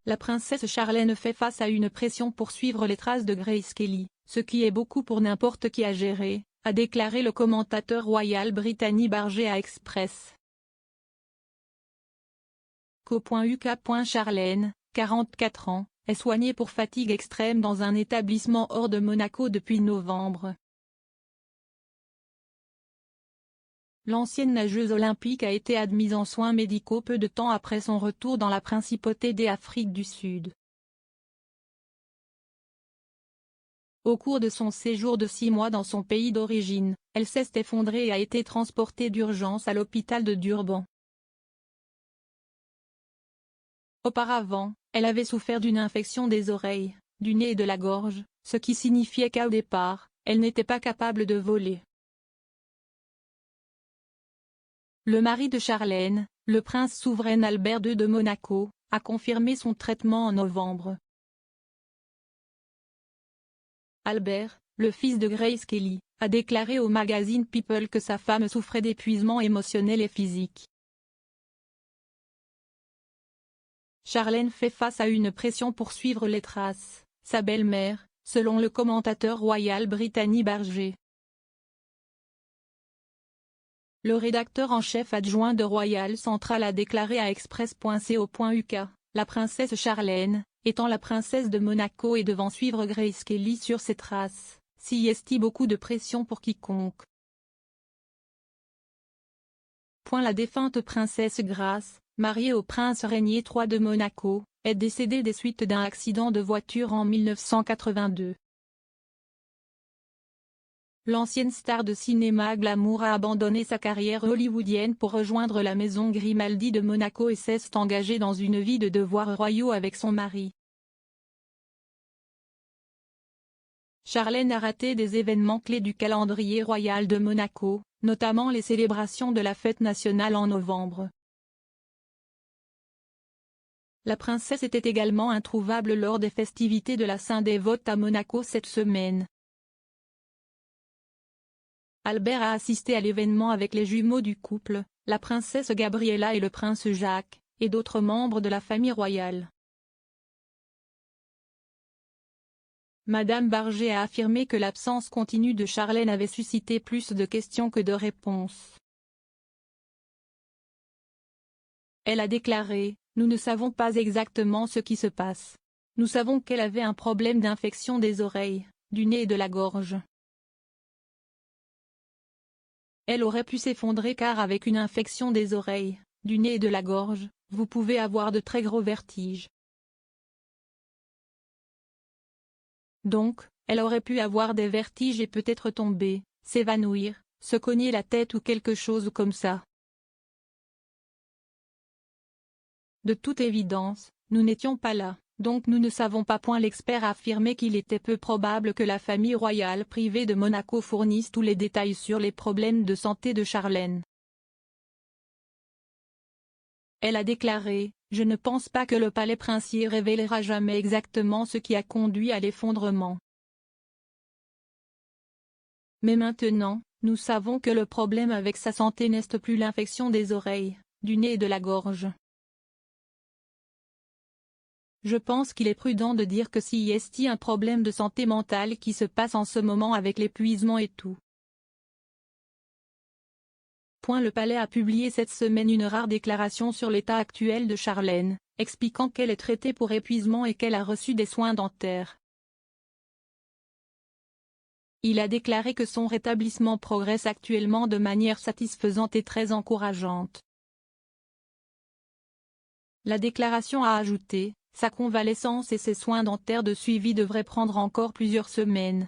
La princesse Charlène fait face à une pression pour suivre les traces de Grace Kelly, ce qui est beaucoup pour n'importe qui à gérer, a déclaré le commentateur royal Brittany Barger à Express. Co.uk. Charlène, 44 ans, est soignée pour fatigue extrême dans un établissement hors de Monaco depuis novembre. L'ancienne nageuse olympique a été admise en soins médicaux peu de temps après son retour dans la principauté d'Afrique du Sud. Au cours de son séjour de 6 mois dans son pays d'origine, elle s'est effondrée et a été transportée d'urgence à l'hôpital de Durban. Auparavant, elle avait souffert d'une infection des oreilles, du nez et de la gorge, ce qui signifiait qu'au départ, elle n'était pas capable de voler. Le mari de Charlène, le prince souverain Albert II de Monaco, a confirmé son traitement en novembre. Albert, le fils de Grace Kelly, a déclaré au magazine People que sa femme souffrait d'épuisement émotionnel et physique. Charlène fait face à une pression pour suivre les traces, sa belle-mère, selon le commentateur royal Brittany Barger. Le rédacteur en chef adjoint de Royal Central a déclaré à Express.co.uk, la princesse Charlène, étant la princesse de Monaco et devant suivre Grace Kelly sur ses traces, s'y est beaucoup de pression pour quiconque. La défunte princesse Grace, mariée au prince Régnier III de Monaco, est décédée des suites d'un accident de voiture en 1982. L'ancienne star de cinéma glamour a abandonné sa carrière hollywoodienne pour rejoindre la maison Grimaldi de Monaco et s'est engagée dans une vie de devoirs royaux avec son mari. Charlène a raté des événements clés du calendrier royal de Monaco, notamment les célébrations de la fête nationale en novembre. La princesse était également introuvable lors des festivités de la Saint-Dévote à Monaco cette semaine. Albert a assisté à l'événement avec les jumeaux du couple, la princesse Gabriella et le prince Jacques, et d'autres membres de la famille royale. Madame Barger a affirmé que l'absence continue de Charlène avait suscité plus de questions que de réponses. Elle a déclaré : « Nous ne savons pas exactement ce qui se passe. Nous savons qu'elle avait un problème d'infection des oreilles, du nez et de la gorge. Elle aurait pu s'effondrer car avec une infection des oreilles, du nez et de la gorge, vous pouvez avoir de très gros vertiges. Donc, elle aurait pu avoir des vertiges et peut-être tomber, s'évanouir, se cogner la tête ou quelque chose comme ça. De toute évidence, nous n'étions pas là, donc nous ne savons pas. » L'expert a affirmé qu'il était peu probable que la famille royale privée de Monaco fournisse tous les détails sur les problèmes de santé de Charlène. Elle a déclaré : « Je ne pense pas que le palais princier révélera jamais exactement ce qui a conduit à l'effondrement. Mais maintenant, nous savons que le problème avec sa santé n'est plus l'infection des oreilles, du nez et de la gorge. Je pense qu'il est prudent de dire que s'il y a un problème de santé mentale qui se passe en ce moment avec l'épuisement et tout. » Le palais a publié cette semaine une rare déclaration sur l'état actuel de Charlène, expliquant qu'elle est traitée pour épuisement et qu'elle a reçu des soins dentaires. Il a déclaré que son rétablissement progresse actuellement de manière satisfaisante et très encourageante. La déclaration a ajouté : « Sa convalescence et ses soins dentaires de suivi devraient prendre encore plusieurs semaines.